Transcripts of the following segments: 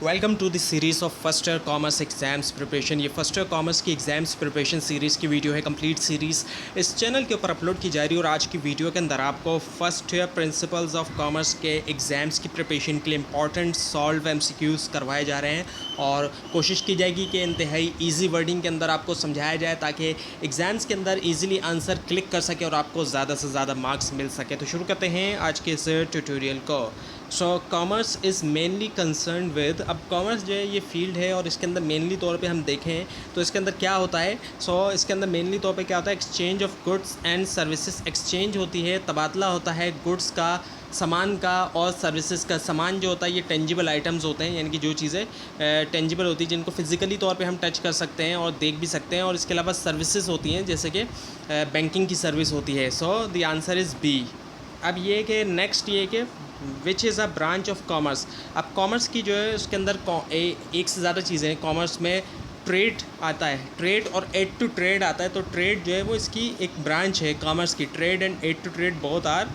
Welcome to the series of first year commerce exams preparation. ये first year commerce की exams preparation series की video है, complete series इस channel के ऊपर अपलोड की जा रही है। और आज की वीडियो के अंदर आपको first year principles of commerce के एग्ज़ाम्स की प्रिपरेशन के लिए इंपॉर्टेंट सॉल्व एमसीक्यूज़ करवाए जा रहे हैं और कोशिश की जाएगी कि इंतहाई ईजी वर्डिंग के अंदर आपको समझाया जाए ताकि एग्ज़ाम्स के अंदर ईजिली आंसर क्लिक कर सके और आपको ज़्यादा से ज़्यादा मार्क्स मिल सके। तो शुरू करते हैं आज के इस ट्यूटोरियल को। सो commerce is mainly concern with, अब कॉमर्स जो है ये फील्ड है और इसके अंदर मेनली तौर पे हम देखें तो इसके अंदर क्या होता है। इसके अंदर मेनली तौर पे क्या होता है, exchange of goods and services exchange होती है, तबादला होता है गुड्स का, सामान का और सर्विसेज का। सामान जो होता है ये टेंजिबल आइटम्स होते हैं, यानी कि जो चीज़ें टेंजिबल होती हैं जिनको फिजिकली तौर पे हम टच कर सकते हैं और देख भी सकते हैं। और इसके अलावा सर्विसेज होती हैं जैसे कि बैंकिंग की सर्विस होती है। So the answer is B. अब ये कि नेक्स्ट ये कि which is a branch of commerce. अब कॉमर्स की जो है उसके अंदर एक से ज़्यादा चीज़ें हैं। कॉमर्स में ट्रेड आता है, ट्रेड और एड टू ट्रेड आता है। तो ट्रेड जो है वो इसकी एक ब्रांच है कॉमर्स की। Trade and aid to trade both are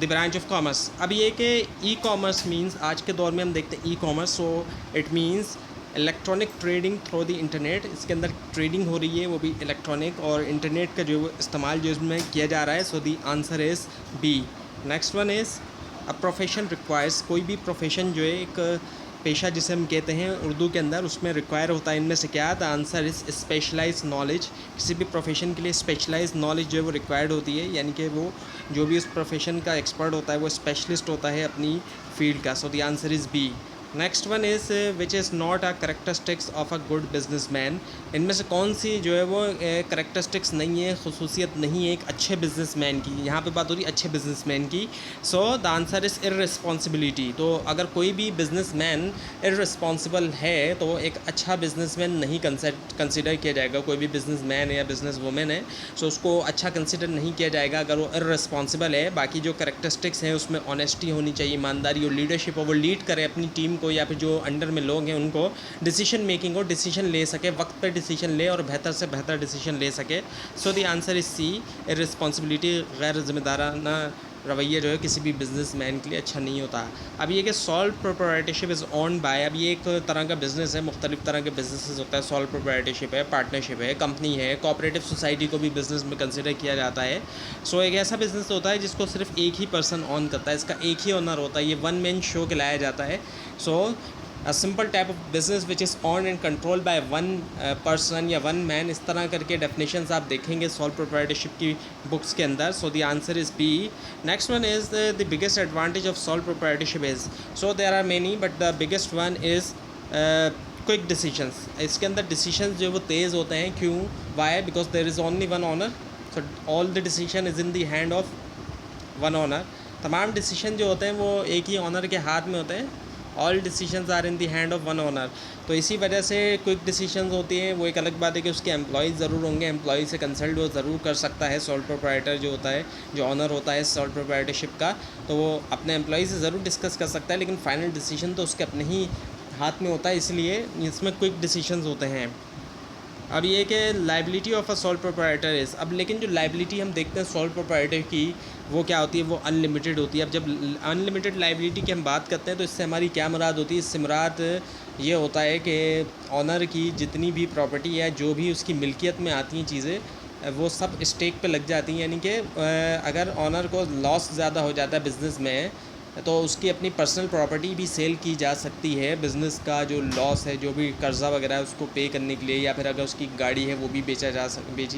the branch of commerce. अब ये कि ई कॉमर्स मीन्स, आज के दौर में हम देखते हैं e commerce, so it means electronic trading through the internet. इसके अंदर ट्रेडिंग हो रही है वो भी इलेक्ट्रॉनिक और इंटरनेट का जो इस्तेमाल जो इसमें किया जा रहा है। So the answer is B. Next one is a profession requires. कोई भी प्रोफेशन जो है एक पेशा जिसे हम कहते हैं उर्दू के अंदर, उसमें रिक्वायर होता है इनमें से क्या। The answer is specialised knowledge. किसी भी प्रोफेशन के लिए स्पेशलाइज्ड नॉलेज जो है वो रिक्वायर्ड होती है, यानी कि वो जो भी उस प्रोफेशन का एक्सपर्ट होता है वो स्पेशलिस्ट होता है अपनी फील्ड का। So the answer is B. Next one is which is not a characteristics of a good businessman. इनमें से कौन सी जो है वो करेक्टरिस्टिक्स नहीं है, खसूसियत नहीं है एक अच्छे बिजनेसमैन की। यहाँ पे बात हो रही है अच्छे बिजनेसमैन की। So the answer is irresponsibility. तो अगर कोई भी बिजनेसमैन इररिस्पॉन्सिबल है तो वो एक अच्छा बिजनेसमैन नहीं कंसिडर किया जाएगा। कोई भी बिजनेसमैन है या बिजनेस वूमेन है सो उसको अच्छा कंसिडर नहीं किया जाएगा अगर वो इररिस्पॉन्सिबल है। बाकी जो करेक्टरिस्टिक्स हैं उसमें ऑनेस्टी होनी चाहिए, ईमानदारी और लीडरशिप हो, वो लीड करे अपनी टीम को या फिर जो अंडर में लोग हैं उनको डिसीजन मेकिंग हो, डिसीजन ले सके, वक्त पर डिसीजन ले और बेहतर से बेहतर डिसीजन ले सके। So the answer is C, irresponsibility, गैर जिम्मेदाराना रवैया जो है किसी भी बिजनेसमैन के लिए अच्छा नहीं होता। अब ये कि sole proprietorship is own by. अब ये एक तरह का बिज़नेस है, मुख्तलिफ तरह के बिजनेसेस होता है। सॉल्व प्रोप्राइटरशिप है, पार्टनरशिप है, कंपनी है, कोऑपरेटिव सोसाइटी को भी बिज़नेस में कंसिडर किया जाता है। एक ऐसा बिज़नेस होता है जिसको सिर्फ एक ही पर्सन ऑन करता है, इसका एक ही ओनर होता है, ये वन मैन शो कहलाया जाता है। A simple type of business which is on and control by one person या वन मैन, इस तरह करके डेफिनेशंस आप देखेंगे सॉल्व प्रोप्राइटरशिप की बुक्स के अंदर। So the answer is B. Next one is the biggest advantage of sole proprietorship is, so there are many but the biggest one is quick decisions. इसके अंदर डिसीजंस जो वो तेज़ होते हैं। क्यों? Why? Because there is only one owner, so all the decision is in the hand of one owner. तमाम decision जो होते हैं वो एक ही ओनर के हाथ में होते हैं। All decisions are in the hand of one owner. तो इसी वजह से क्विक डिसीजंस होती हैं। वो एक अलग बात है कि उसके एम्प्लॉयज़ ज़रूर होंगे, एम्प्लॉय से कंसल्ट वो ज़रूर कर सकता है। सोल प्रोप्राइटर जो होता है, जो ऑनर होता है सोल प्रोप्राइटरशिप का, तो वो अपने एम्प्लॉय से ज़रूर डिस्कस कर सकता है, लेकिन फ़ाइनल डिसीजन तो उसके अपने ही हाथ में होता है, इसलिए इसमें क्विक डिसीजंस होते हैं। अब ये कि liability of a sole proprietor is, अब लेकिन जो लाइबिलिटी हम देखते हैं सोल प्रोप्राइटर की वो क्या होती है, वो अनलिमिटेड होती है। अब जब अनलिमिटेड लाइबिलिटी की हम बात करते हैं तो इससे हमारी क्या मुराद होती है? इससे मुराद ये होता है कि ऑनर की जितनी भी प्रॉपर्टी है, जो भी उसकी मिल्कियत में आती हैं चीज़ें, वो सब स्टेक पे लग जाती हैं। यानी कि अगर ऑनर को लॉस ज़्यादा हो जाता है बिज़नेस में तो उसकी अपनी पर्सनल प्रॉपर्टी भी सेल की जा सकती है। बिज़नेस का जो लॉस है, जो भी कर्ज़ा वगैरह है उसको पे करने के लिए, या फिर अगर उसकी गाड़ी है वो भी बेची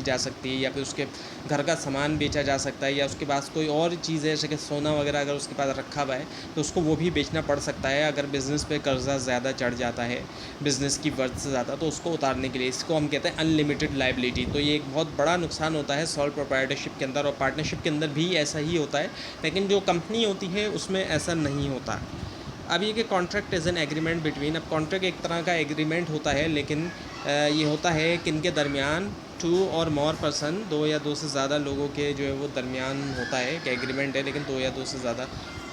जा सकती है, या फिर उसके घर का सामान बेचा जा सकता है, या उसके पास कोई और चीज़ है जैसे कि सोना वगैरह अगर उसके पास रखा हुआ है तो उसको वो भी बेचना पड़ सकता है अगर बिज़नेस पे कर्ज़ा ज़्यादा चढ़ जाता है, बिज़नेस की वर्थ से ज़्यादा, तो उसको उतारने के लिए। इसको हम कहते हैं अनलिमिटेड लाइबिलिटी। तो ये एक बहुत बड़ा नुकसान होता है सोल प्रोप्राइटरशिप के अंदर, और पार्टनरशिप के अंदर भी ऐसा ही होता है, लेकिन जो कंपनी होती है उसमें ऐसा नहीं होता। अब ये कि contract is an agreement between, अब कॉन्ट्रैक्ट एक तरह का एग्रीमेंट होता है, लेकिन ये होता है किन के दरमियान? टू और मोर पर्सन, दो या दो से ज़्यादा लोगों के जो है वो दरमियान होता है कि एग्रीमेंट है, लेकिन दो या दो से ज़्यादा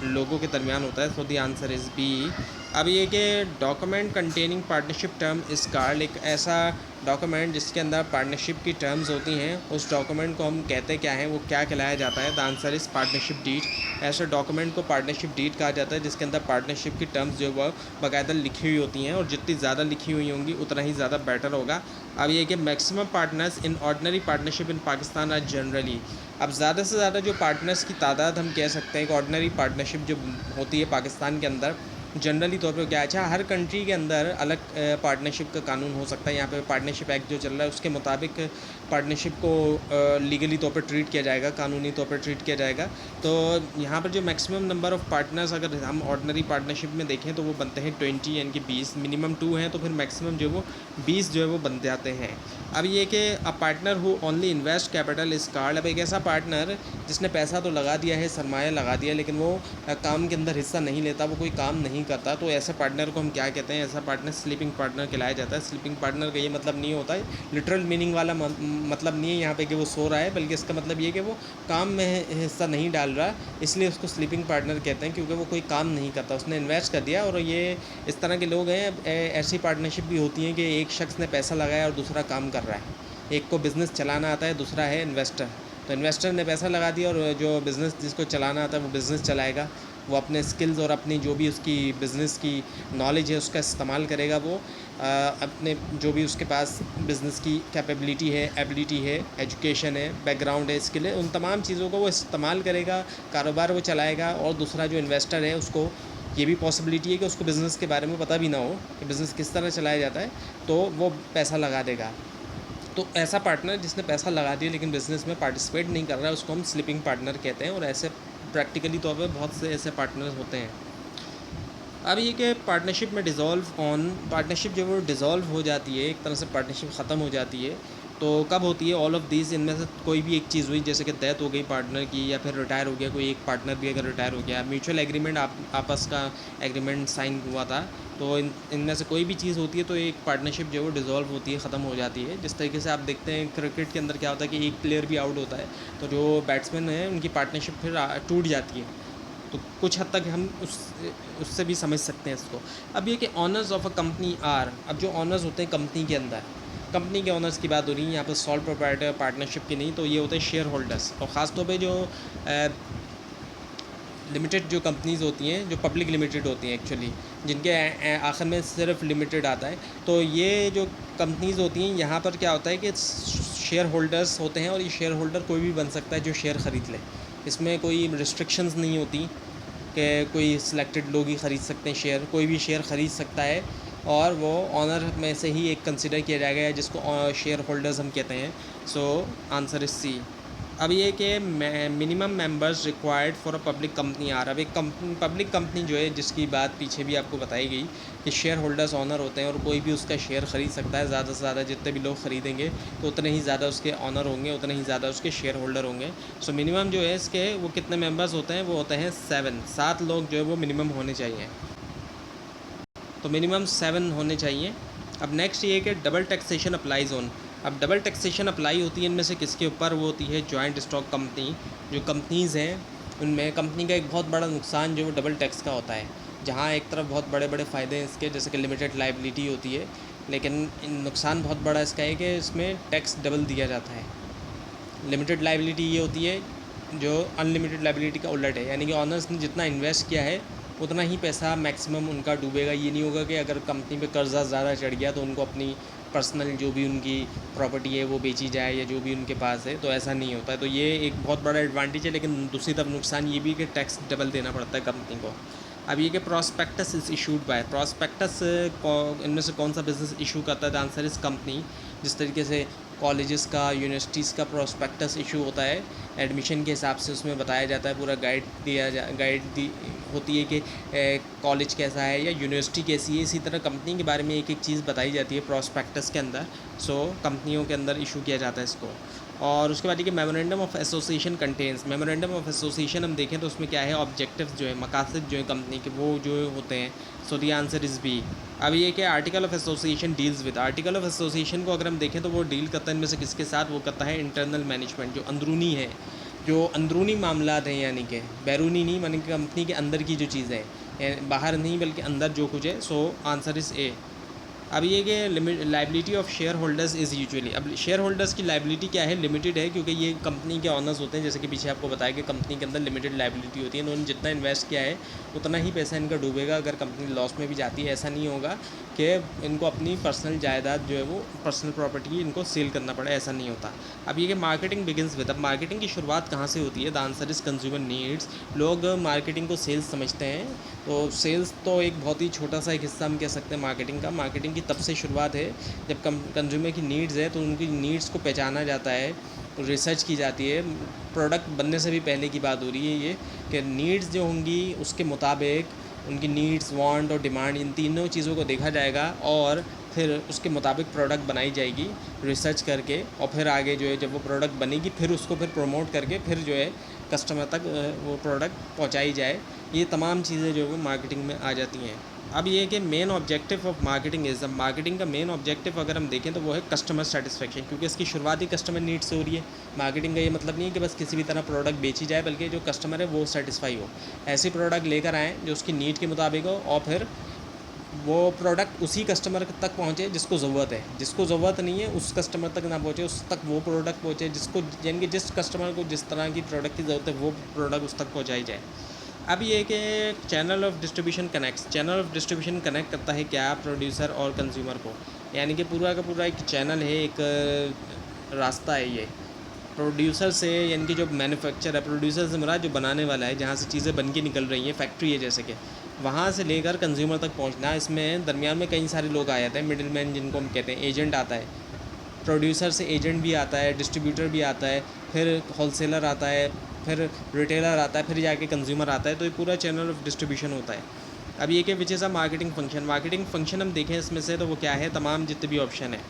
लोगों के दरमियान होता है। So the answer is B. अब ये कि document containing partnership term is called, एक ऐसा डॉक्यूमेंट जिसके अंदर पार्टनरशिप की टर्म्स होती हैं, उस डॉक्यूमेंट को हम कहते क्या हैं, वो क्या कहलाया जाता है? The answer is partnership deed. ऐसे डॉक्यूमेंट को पार्टनरशिप डीड कहा जाता है जिसके अंदर पार्टनरशिप की टर्म्स जो वह बाकायदा लिखी हुई होती हैं, और जितनी ज़्यादा लिखी हुई होंगी उतना ही ज़्यादा बेटर होगा। अब ये कि maximum partners in ordinary partnership in Pakistan are generally, अब ज़्यादा से ज़्यादा जो पार्टनर्स की तादाद हम कह सकते हैं कि ऑर्डनरी पार्टनरशिप जो होती है पाकिस्तान के अंदर, जनरली तौर पे क्या, अच्छा हर कंट्री के अंदर अलग पार्टनरशिप का कानून हो सकता है। यहाँ पे पार्टनरशिप एक्ट जो चल रहा है उसके मुताबिक पार्टनरशिप को लीगली तौर पे ट्रीट किया जाएगा, कानूनी तौर पे ट्रीट किया जाएगा। तो यहाँ पर जो मैक्सिमम नंबर ऑफ़ पार्टनर्स अगर हम ऑर्डनरी पार्टनरशिप में देखें तो वो बनते हैं 20, यानी कि 20। मिनिमम 2 हैं तो फिर मैक्सिमम जो है वो 20 जो है वो बन जाते हैं। अब ये कि a partner who only invest capital is called, अब एक ऐसा पार्टनर जिसने पैसा तो लगा दिया है, सरमाया लगा दिया, लेकिन वो काम के अंदर हिस्सा नहीं लेता, वो कोई काम नहीं करता, तो ऐसे पार्टनर को हम क्या कहते हैं? ऐसा पार्टनर स्लीपिंग पार्टनर कहलाया जाता है। स्लीपिंग पार्टनर का ये मतलब नहीं होता है, लिटरल मीनिंग वाला मतलब नहीं है यहाँ पे कि वो सो रहा है, बल्कि इसका मतलब ये कि वो काम में हिस्सा नहीं डाल रहा, इसलिए उसको स्लीपिंग पार्टनर कहते हैं, क्योंकि वो कोई काम नहीं करता, उसने इन्वेस्ट कर दिया। और ये इस तरह के लोग हैं। ऐसी पार्टनरशिप भी होती हैं कि एक शख्स ने पैसा लगाया और दूसरा काम कर रहा है। एक को बिज़नेस चलाना आता है, दूसरा है इन्वेस्टर। तो इन्वेस्टर ने पैसा लगा दिया और जो बिज़नेस जिसको चलाना आता है वो बिज़नेस चलाएगा। वो अपने स्किल्स और अपनी जो भी उसकी बिज़नेस की नॉलेज है उसका इस्तेमाल करेगा। वो अपने जो भी उसके पास बिज़नेस की कैपेबिलिटी है, एबिलिटी है, एजुकेशन है, बैकग्राउंड है, स्किल है, उन तमाम चीज़ों को वो इस्तेमाल करेगा, कारोबार वो चलाएगा। और दूसरा जो इन्वेस्टर है उसको ये भी पॉसिबिलिटी है कि उसको बिज़नेस के बारे में पता भी ना हो कि बिज़नेस किस तरह चलाया जाता है, तो वो पैसा लगा देगा। तो ऐसा पार्टनर जिसने पैसा लगा दिया लेकिन बिज़नेस में पार्टिसिपेट नहीं कर रहा है उसको हम स्लीपिंग पार्टनर कहते हैं। और ऐसे प्रैक्टिकली तौर पे बहुत से ऐसे पार्टनर्स होते हैं। अब ये कि पार्टनरशिप में पार्टनरशिप जब वो डिज़ोल्व हो जाती है, एक तरह से पार्टनरशिप ख़त्म हो जाती है, तो कब होती है? ऑल ऑफ दीज, इनमें से कोई भी एक चीज़ हुई, जैसे कि डेथ हो गई पार्टनर की, या फिर रिटायर हो गया कोई एक पार्टनर भी अगर रिटायर हो गया, म्यूचुअल एग्रीमेंट आपस का एग्रीमेंट साइन हुआ था, तो इनमें से कोई भी चीज़ होती है तो एक पार्टनरशिप जो है वो डिज़ोल्व होती है, ख़त्म हो जाती है। जिस तरीके से आप देखते हैं क्रिकेट के अंदर क्या होता है कि एक प्लेयर भी आउट होता है तो जो बैट्समैन है उनकी पार्टनरशिप फिर टूट जाती है। तो कुछ हद तक हम उससे भी समझ सकते हैं इसको। अब ये कि owners of a company are, अब जो ऑनर्स होते हैं कंपनी के अंदर, कंपनी के ऑनर्स की बात हो रही है यहाँ पर, सॉल प्रोप्राइटर पार्टनरशिप की नहीं, तो ये होते हैं शेयर होल्डर्स। और ख़ास तौर पे जो लिमिटेड जो कंपनीज़ होती हैं, जो पब्लिक लिमिटेड होती हैं एक्चुअली, जिनके आखिर में सिर्फ लिमिटेड आता है, तो ये जो कंपनीज़ होती हैं यहाँ पर क्या होता है कि शेयर होल्डर्स होते हैं, और ये शेयर होल्डर कोई भी बन सकता है जो शेयर ख़रीद ले। इसमें कोई रिस्ट्रिक्शंस नहीं होती कि कोई सिलेक्टेड लोग ही ख़रीद सकते हैं शेयर, कोई भी शेयर ख़रीद सकता है, और वो ऑनर में से ही एक कंसिडर किया जाएगा, जिसको शेयर होल्डर्स हम कहते हैं। So answer is C. अब ये कि minimum members required for a public company are, अब एक पब्लिक कंपनी जो है, जिसकी बात पीछे भी आपको बताई गई कि शेयर होल्डर्स ऑनर होते हैं और कोई भी उसका शेयर ख़रीद सकता है। ज़्यादा से ज़्यादा जितने भी लोग ख़रीदेंगे तो उतने ही ज़्यादा उसके ऑनर होंगे, उतने ही ज़्यादा उसके शेयर होल्डर होंगे। सो मिनिमम जो है इसके वो कितने मेंबर्स होते हैं? वो होते हैं 7 लोग जो है वो मिनिमम होने चाहिए। तो मिनिमम 7 होने चाहिए। अब नेक्स्ट ये कि डबल टैक्सेशन अप्लाइज ऑन, अब डबल टैक्सेशन अप्लाई होती है इनमें से किसके ऊपर? वो होती है जॉइंट स्टॉक कंपनी। जो कंपनीज़ हैं उनमें कंपनी का एक बहुत बड़ा नुकसान जो डबल टैक्स का होता है, जहाँ एक तरफ बहुत बड़े बड़े फ़ायदे हैं इसके, जैसे कि लिमिटेड लाइबिलिटी होती है, लेकिन नुकसान बहुत बड़ा इसका है कि इसमें टैक्स डबल दिया जाता है। लिमिटेड लाइबिलिटी ये होती है जो अनलिमिटेड लाइबिलिटी का उलट है, यानी कि ऑनर्स ने जितना इन्वेस्ट किया है उतना ही पैसा मैक्सिमम उनका डूबेगा। ये नहीं होगा कि अगर कंपनी पे कर्जा ज़्यादा चढ़ गया तो उनको अपनी पर्सनल जो भी उनकी प्रॉपर्टी है वो बेची जाए या जो भी उनके पास है, तो ऐसा नहीं होता है। तो ये एक बहुत बड़ा एडवांटेज है, लेकिन दूसरी तरफ नुकसान ये भी कि टैक्स डबल देना पड़ता है कंपनी को। अब ये कि prospectus is issued by, prospectus इनमें से कौन सा बिज़नेस इशू करता है? The answer is company. जिस तरीके से कॉलेजेस का, यूनिवर्सिटीज़ का प्रॉस्पेक्टस इशू होता है एडमिशन के हिसाब से, उसमें बताया जाता है, पूरा गाइड दी होती है कि कॉलेज कैसा है या यूनिवर्सिटी कैसी है। इसी तरह कंपनी के बारे में एक एक चीज़ बताई जाती है प्रॉस्पेक्टस के अंदर। सो कंपनियों के अंदर इशू किया जाता है इसको। और उसके बाद ये कि memorandum of association contains, memorandum of association हम देखें तो उसमें क्या है? ऑब्जेक्टिव्स जो है, मकासद जो है कंपनी के, वो जो होते हैं। So the answer is B. अब ये कि article of association deals with, article of association को अगर हम देखें तो वो डील करता है इनमें से किसके साथ? वो करता है इंटरनल मैनेजमेंट, जो अंदरूनी है, जो अंदरूनी मामलात हैं, यानी कि बैरूनी नहीं, यानी कि कंपनी के अंदर की जो चीज़ें हैं, बाहर नहीं बल्कि अंदर जो कुछ है। सो आंसर इज़ ए। अब ये कि liability of share holders is usually, अब शेयर होल्डर्स की लाइबिलिटी क्या है, लिमिटेड है, क्योंकि ये कंपनी के ऑनर्स होते हैं। जैसे कि पीछे आपको बताया कि कंपनी के अंदर लिमिटेड लाइबिलिटी होती है, इन्होंने जितना इन्वेस्ट किया है उतना ही पैसा इनका डूबेगा। अगर कंपनी लॉस में भी जाती है, ऐसा नहीं होगा कि इनको अपनी पर्सनल जायदाद जो है वो पर्सनल प्रॉपर्टी इनको सेल करना पड़े, ऐसा नहीं होता। अब ये कि मार्केटिंग बिगिंस विद, अब मार्केटिंग की शुरुआत कहाँ से होती है, the answer is consumer needs. लोग मार्केटिंग को सेल्स समझते हैं, तो सेल्स तो एक बहुत ही छोटा सा एक हिस्सा हम कह सकते हैं मार्केटिंग का। मार्केटिंग की तब से शुरुआत है जब कंज्यूमर की नीड्स है, तो उनकी नीड्स को पहचाना जाता है, तो रिसर्च की जाती है। प्रोडक्ट बनने से भी पहले की बात हो रही है ये, कि नीड्स जो होंगी उसके मुताबिक उनकी नीड्स, वांट और डिमांड, इन तीनों चीज़ों को देखा जाएगा और फिर उसके मुताबिक प्रोडक्ट बनाई जाएगी रिसर्च करके। और फिर आगे जो है जब वो प्रोडक्ट बनेगी फिर उसको फिर प्रमोट करके फिर जो है कस्टमर तक वो प्रोडक्ट पहुंचाई जाए। ये तमाम चीज़ें जो है वो मार्केटिंग में आ जाती हैं। अब ये कि main objective of marketing is, अब मार्केटिंग का मेन ऑब्जेक्टिव अगर हम देखें तो वो है कस्टमर सेटिस्फेक्शन, क्योंकि इसकी शुरुआत ही कस्टमर नीड से हो रही है। मार्केटिंग का ये मतलब नहीं है कि बस किसी भी तरह प्रोडक्ट बेची जाए, बल्कि जो कस्टमर है वो सेटिस्फाई हो, ऐसे प्रोडक्ट लेकर आएँ जो उसकी नीड के मुताबिक हो, और फिर वो प्रोडक्ट उसी कस्टमर तक पहुँचे जिसको ज़रूरत है। जिसको ज़रूरत नहीं है उस कस्टमर तक ना पहुँचे, उस तक वो प्रोडक्ट पहुँचे जिसको, यानी कि जिस कस्टमर को जिस तरह की प्रोडक्ट की ज़रूरत है वो प्रोडक्ट उस तक पहुँचाई जाए। अब ये कि channel of distribution connects, channel of distribution connect करता है क्या, प्रोड्यूसर और कंज्यूमर को, यानी कि पूरा का पूरा एक चैनल है, एक रास्ता है ये प्रोड्यूसर से, यानी कि जो मैन्युफैक्चर है, प्रोड्यूसर से मुराद जो बनाने वाला है, जहाँ से चीज़ें बन के निकल रही हैं, फैक्ट्री है जैसे कि, वहाँ से लेकर कंज्यूमर तक पहुँचना। इसमें दरमियान में कई सारे लोग आ जाते हैं, मिडिल मैन जिनको हम कहते हैं, एजेंट आता है, प्रोड्यूसर से एजेंट भी आता है, डिस्ट्रीब्यूटर भी आता है, फिर होलसेलर आता है, फिर रिटेलर आता है, फिर जाके कंज्यूमर आता है। तो ये पूरा चैनल ऑफ डिस्ट्रीब्यूशन होता है। अब ये कि which is a marketing function, marketing function हम देखें इसमें से तो वो क्या है, तमाम जितने भी ऑप्शन है,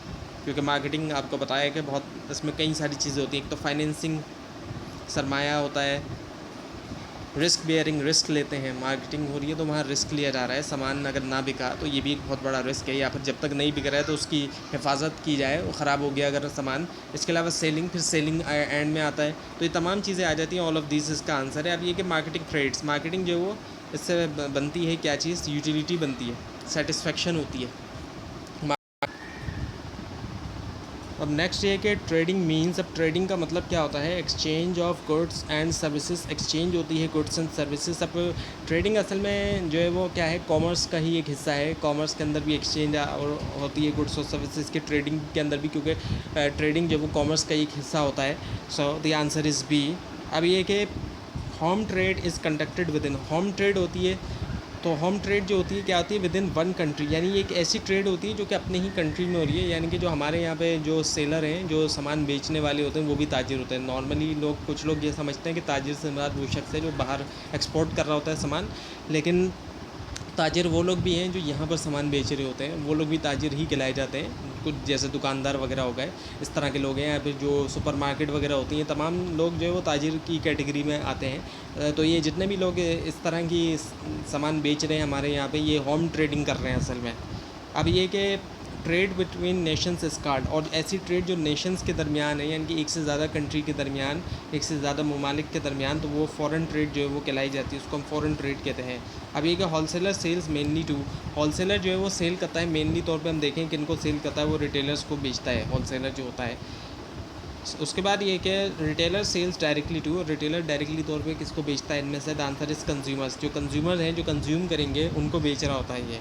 क्योंकि मार्केटिंग आपको बताया कि बहुत इसमें कई सारी चीज़ें होती हैं। एक तो फाइनेंसिंग, सरमाया होता है, रिस्क बेयरिंग, रिस्क लेते हैं, मार्केटिंग हो रही है तो वहाँ रिस्क लिया जा रहा है। सामान अगर ना बिका तो ये भी एक बहुत बड़ा रिस्क है, या फिर जब तक नहीं बिक रहा है तो उसकी हिफाजत की जाए, वो ख़राब हो गया अगर सामान। इसके अलावा सेलिंग, फिर सेलिंग एंड में आता है। तो ये तमाम चीज़ें आ जाती हैं, ऑल ऑफ दिस इसका आंसर है। अब ये कि मार्केटिंग ट्रेड्स, मार्केटिंग जो है वो इससे बनती है क्या चीज़, यूटिलिटी बनती है, सेटिस्फेक्शन होती है। अब नेक्स्ट ये कि ट्रेडिंग मीन्स, अब ट्रेडिंग का मतलब क्या होता है, exchange of goods and services, exchange होती है गुड्स एंड सर्विसेज। अब ट्रेडिंग असल में जो है वो क्या है, कॉमर्स का ही एक हिस्सा है। कॉमर्स के अंदर भी एक्सचेंज और होती है गुड्स और सर्विसेज के, ट्रेडिंग के अंदर भी, क्योंकि ट्रेडिंग जो वो कॉमर्स का एक हिस्सा होता है। So the answer is B. अब ये कि home trade is conducted within, home trade होती है, तो होम ट्रेड जो होती है क्या होती है, विद इन वन कंट्री, यानी ये एक ऐसी ट्रेड होती है जो कि अपने ही कंट्री में हो रही है। यानी कि जो हमारे यहाँ पे जो सेलर हैं, जो सामान बेचने वाले होते हैं, वो भी ताजिर होते हैं। नॉर्मली लोग, कुछ लोग ये समझते हैं कि ताजिर से मुराद वो शख्स है जो बाहर एक्सपोर्ट कर रहा होता है सामान, लेकिन ताजिर वो लोग भी हैं जो यहाँ पर सामान बेच रहे होते हैं, वो लोग भी ताजिर ही कहलाए जाते हैं। कुछ जैसे दुकानदार वगैरह हो गए, इस तरह के लोग हैं। यहाँ पे जो सुपरमार्केट वगैरह होती हैं, तमाम लोग जो है वो ताजिर की कैटेगरी में आते हैं। तो ये जितने भी लोग इस तरह की सामान बेच रहे हैं हमारे यहाँ पे, ये होम ट्रेडिंग कर रहे हैं असल में। अब ये कि trade between Nations is called, और ऐसी ट्रेड जो नेशंस के दरमियान है, यानी कि एक से ज़्यादा कंट्री के दरमियान, एक से ज़्यादा ममालिक के दरमियान, तो वो फॉरेन ट्रेड जो है वो कहलाई जाती है, उसको हम फॉरेन ट्रेड कहते हैं। अब ये कि wholesaler sells mainly to, wholesaler जो है वो सेल करता है, मेनली तौर पे हम देखें कि इनको सेल करता है, वो रिटेलर्स को बेचता है, होलसेलर जो होता है। उसके बाद ये कि retailer sells directly to, retailer directly तौर पे किसको बेचता है, इनमें से द आंसर इज़ कंज्यूमर्स, जो कंज्यूमर हैं, जो कंज्यूम करेंगे उनको बेच रहा होता है ये।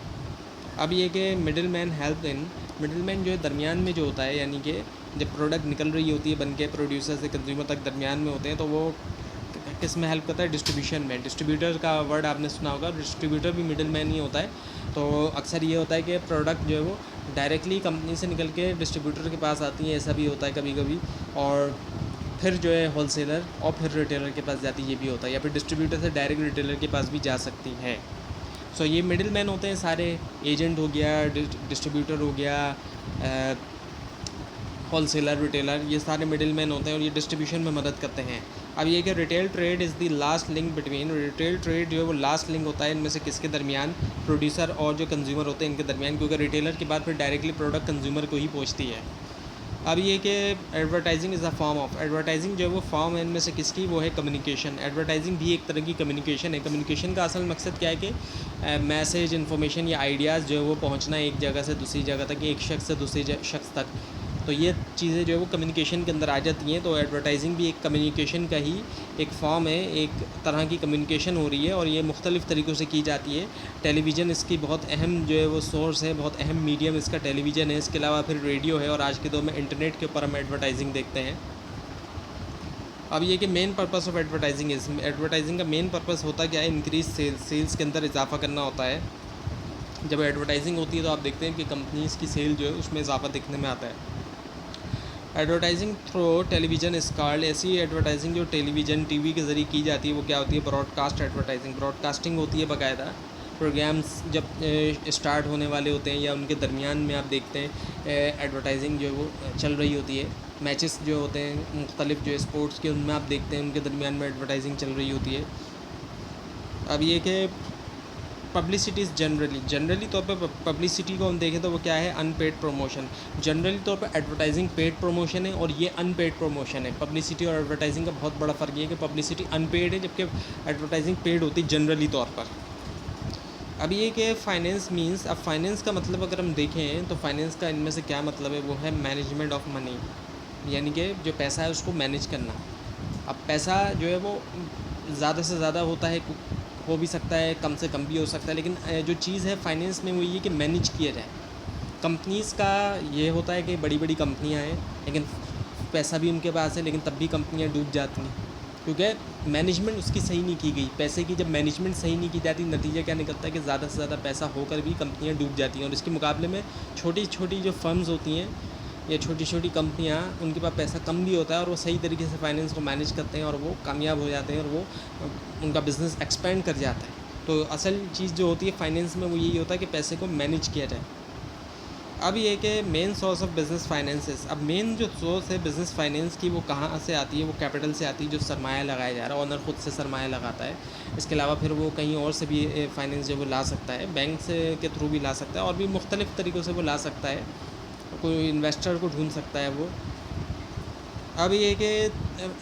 अब ये कि middle man help in, middle man जो है दरमियान में जो होता है, यानी कि जब प्रोडक्ट निकल रही होती है बन के, प्रोड्यूसर से कंज्यूमर तक दरमियान में होते हैं, तो वो किस में हेल्प करता है, डिस्ट्रीब्यूशन में। डिस्ट्रीब्यूटर का वर्ड आपने सुना होगा, डिस्ट्रीब्यूटर भी मिडिल मैन ही होता है। तो अक्सर ये होता है कि प्रोडक्ट जो है वो डायरेक्टली कंपनी से निकल के डिस्ट्रीब्यूटर के पास आती है, ऐसा भी होता है कभी कभी, और फिर जो है होलसेलर और फिर रिटेलर के पास जाती है, ये भी होता है, या फिर डिस्ट्रीब्यूटर से डायरेक्ट रिटेलर के पास भी जा सकती है। सो ये मिडिल मैन होते हैं सारे, एजेंट हो गया, डिस्ट्रीब्यूटर हो गया, होलसेलर, रिटेलर, ये सारे मिडिल मैन होते हैं और ये डिस्ट्रीब्यूशन में मदद करते हैं। अब ये कि retail trade is the last link between, retail trade जो है वो लास्ट लिंक होता है इनमें से किसके दरमियान, प्रोड्यूसर और जो कंज्यूमर होते हैं इनके दरमियान, क्योंकि रिटेलर के बाद फिर डायरेक्टली प्रोडक्ट कंज्यूमर को ही पहुंचती है। अब ये कि advertising is a form of, advertising जो है वो फॉर्म है इनमें से किसकी, वो है कम्युनिकेशन। एडवर्टाइजिंग भी एक तरह की कम्युनिकेशन है। कम्युनिकेशन का असल मकसद क्या है कि मैसेज, इन्फॉर्मेशन या आइडियाज़ जो है वो पहुंचना एक जगह से दूसरी जगह तक, एक शख्स से दूसरी शख्स तक। तो ये चीज़ें जो है वो कम्युनिकेशन के अंदर आ जाती हैं। तो एडवर्टाइजिंग भी एक कम्युनिकेशन का ही एक फॉर्म है, एक तरह की कम्युनिकेशन हो रही है और ये मुख्तलिफ़ तरीक़ों से की जाती है। टेलीविज़न इसकी बहुत अहम जो है वो सोर्स है, बहुत अहम मीडियम इसका टेलीविज़न है। इसके अलावा फिर रेडियो है और आज के दौर में इंटरनेट के ऊपर हम एडवर्टाइजिंग देखते हैं। अब ये कि मेन पर्पस ऑफ एडवर्टाइजिंग इस एडवर्टाइजिंग का मेन पर्पस होता क्या है, इंक्रीज सेल्स के अंदर इजाफा करना होता है। जब एडवर्टाइजिंग होती है तो आप देखते हैं कि कंपनीज़ की सेल जो है उसमें इजाफा दिखने में आता है। एडवर्टाइजिंग थ्रू टेलीविज़न इस कॉल्ड, ऐसी एडवर्टाइजिंग जो टेलीविज़न टीवी के ज़रिए की जाती है वो क्या होती है, ब्रॉडकास्ट एडवर्टाइजिंग। ब्रॉडकास्टिंग होती है बाकायदा, प्रोग्राम्स जब स्टार्ट होने वाले होते हैं या उनके दरमियान में आप देखते हैं एडवर्टाइजिंग जो है वो चल रही होती है। मैचेस जो होते हैं मुख्तलिफ जो स्पोर्ट्स के, उनमें आप देखते हैं उनके दरमियान में एडवर्टाइजिंग चल रही होती है। अब ये कि पब्लिसिटीज़ जनरली तौर पे पब्लिसिटी को हम देखें तो वो क्या है, अनपेड प्रमोशन। जनरली तौर पे एडवर्टाइजिंग पेड प्रमोशन है और ये अनपेड प्रमोशन है। पब्लिसिटी और एडवर्टाइजिंग का बहुत बड़ा फ़र्क ये है कि पब्लिसिटी अनपेड है जबकि एडवर्टाइजिंग पेड होती है जनरली तौर पर। अब ये कि फाइनेंस मींस, अब फाइनेंस का मतलब अगर हम देखें तो फाइनेंस का इनमें से क्या मतलब है, वो है मैनेजमेंट ऑफ मनी, यानी कि जो पैसा है उसको मैनेज करना। अब पैसा जो है वो ज़्यादा से ज़्यादा होता है, हो भी सकता है, कम से कम भी हो सकता है, लेकिन जो चीज़ है फाइनेंस में वो ये कि मैनेज किया जाए। कंपनीज़ का ये होता है कि बड़ी बड़ी कंपनियां हैं लेकिन पैसा भी उनके पास है, लेकिन तब भी कंपनियां डूब जाती हैं क्योंकि मैनेजमेंट उसकी सही नहीं की गई। पैसे की जब मैनेजमेंट सही नहीं की जाती, नतीजा क्या निकलता है कि ज़्यादा से ज़्यादा पैसा होकर भी कंपनियां डूब जाती हैं। और इसके मुकाबले में छोटी छोटी जो फर्म्स होती हैं या छोटी छोटी कंपनियां, उनके पास पैसा कम भी होता है और वो सही तरीके से फाइनेंस को मैनेज करते हैं और वो कामयाब हो जाते हैं और वो उनका बिज़नेस एक्सपेंड कर जाता है। तो असल चीज़ जो होती है फाइनेंस में वो यही होता है कि पैसे को मैनेज किया जाए। अब ये कि main source of business finances, अब मेन जो सोर्स है बिज़नेस फाइनेंस की वो कहाँ से आती है, वो कैपिटल से आती है, जो सरमाया लगाया जा रहा है, ओनर ख़ुद से सरमाया लगाता है। इसके अलावा फिर वो कहीं और से भी फाइनेंस जो वो ला सकता है, बैंक से के थ्रू भी ला सकता है और भी मुख्तलिफ़ तरीक़ों से वो ला सकता है, कोई इन्वेस्टर को ढूंढ सकता है वो। अब ये कि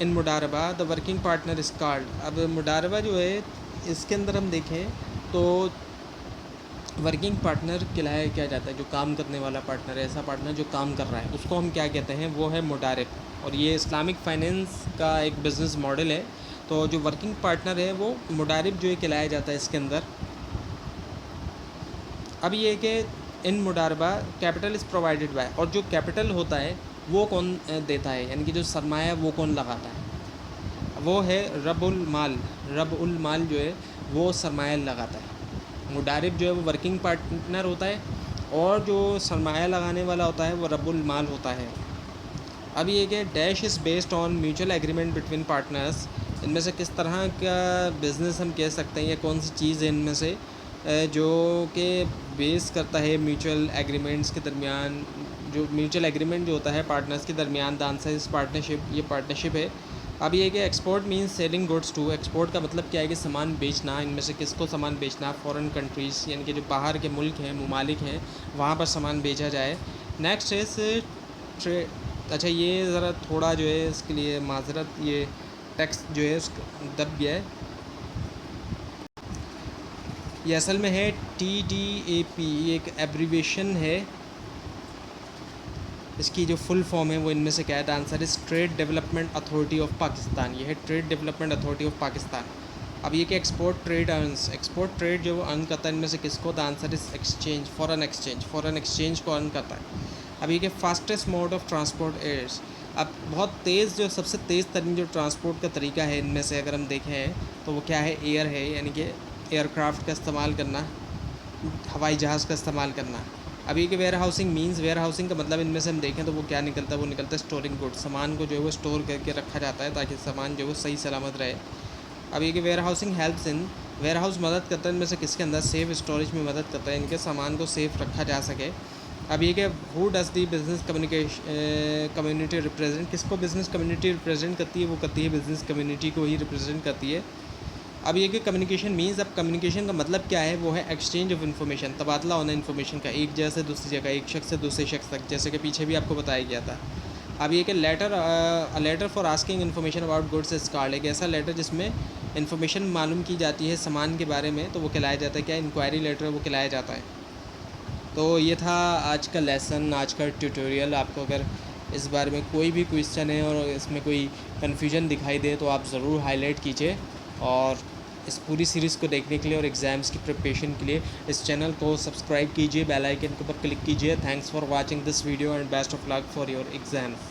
इन मुडारबा the working partner is called, अब मुडारबा जो है इसके अंदर हम देखें तो वर्किंग पार्टनर कहलाया क्या जाता है, जो काम करने वाला पार्टनर है, ऐसा पार्टनर जो काम कर रहा है उसको हम क्या कहते हैं, वो है मुडारिब। और ये इस्लामिक फाइनेंस का एक बिज़नेस मॉडल है। तो जो वर्किंग पार्टनर है वो मुडारिब जो है कहलाया जाता है इसके अंदर। अब ये कि in मुडारबा capital is provided by, और जो कैपिटल होता है वो कौन देता है, यानी कि जो सरमाया वो कौन लगाता है, वो है रबुल माल। रबुल माल जो है वो सरमाया लगाता है। मुडारिब जो है वो वर्किंग पार्टनर होता है और जो सरमाया लगाने वाला होता है वो रबुल माल होता है। अब ये कि dash is based on mutual agreement between partners, इनमें से किस तरह का बिज़नेस हम कह सकते हैं या कौन सी चीज़ है इनमें से जो कि बेस करता है म्यूचुअल एग्रीमेंट्स के दरमियान। जो म्यूचुअल एग्रीमेंट जो होता है पार्टनर्स के दरमियान, द आंसर इस पार्टनरशिप, ये पार्टनरशिप है। अब ये कि export means selling goods to, export का मतलब क्या है कि सामान बेचना। इनमें से किसको सामान बेचना, फॉरेन कंट्रीज़, यानी कि जो बाहर के मुल्क हैं, ममालिक हैं, वहाँ पर सामान बेचा जाए। नेक्स्ट इस ट्रेड, अच्छा ये ज़रा थोड़ा जो है इसके लिए माजरत, ये टेक्स्ट जो है दब गया है। ये असल में है TDAP, ये एक एब्रीवेशन है। इसकी जो फुल फॉर्म है वो इनमें से क्या है, the answer is trade development authority of Pakistan. ये है trade development authority of Pakistan. अब ये कि export trade earns, export trade जो वो अर्न करता है इनमें से किसको, the answer is exchange, foreign exchange, foreign exchange को अर्न करता है। अब ये कि fastest mode of transport airs, अब बहुत तेज़ जो सबसे तेज़ तरीन जो ट्रांसपोर्ट का तरीका है इनमें से अगर हम देखें तो वो क्या है, एयर है, यानी कि एयरक्राफ्ट का इस्तेमाल करना, हवाई जहाज़ का इस्तेमाल करना। अभी कि warehousing means, warehousing का मतलब इनमें से हम देखें तो वो क्या निकलता है, वो निकलता है स्टोरिंग गुड्स, सामान को जो है वो स्टोर करके रखा जाता है ताकि सामान जो है वो सही सलामत रहे। अब ये कि warehousing helps in, warehouse मदद करता है इनमें से किसके अंदर, सेफ स्टोरेज में मदद करता है, इनके सामान को सेफ़ रखा जा सके। अब ये कि who does the business community represent, किसको बिज़नेस कम्युनिटी रिप्रेजेंट करती है, वो करती है बिज़नेस कम्युनिटी को ही रिप्रेजेंट करती है। अब ये कि कम्युनिकेशन मीन्स, अब कम्युनिकेशन का मतलब क्या है, वो है एक्सचेंज ऑफ इन्फॉर्मेशन, तबादला होना इन्फॉर्मेशन का एक जगह से दूसरी जगह, एक शख्स से दूसरे शख्स तक, जैसे कि पीछे भी आपको बताया गया था। अब ये कि letter for asking information about goods is called, एक ऐसा लेटर जिसमें इन्फॉर्मेशन मालूम की जाती है सामान के बारे में, तो वो कहलाया जाता है क्या, इंक्वायरी लेटर वो कहलाया जाता है। तो ये था आज का लेसन, आज का ट्यूटोरियल। आपको अगर इस बारे में कोई भी क्वेश्चन है और इसमें कोई कन्फ्यूजन दिखाई दे तो आप ज़रूर हाईलाइट कीजिए। और इस पूरी सीरीज़ को देखने के लिए और एग्ज़ाम्स की प्रिपरेशन के लिए इस चैनल को सब्सक्राइब कीजिए, बेल आइकन के ऊपर क्लिक कीजिए। Thanks for watching this video and best of luck for your exams.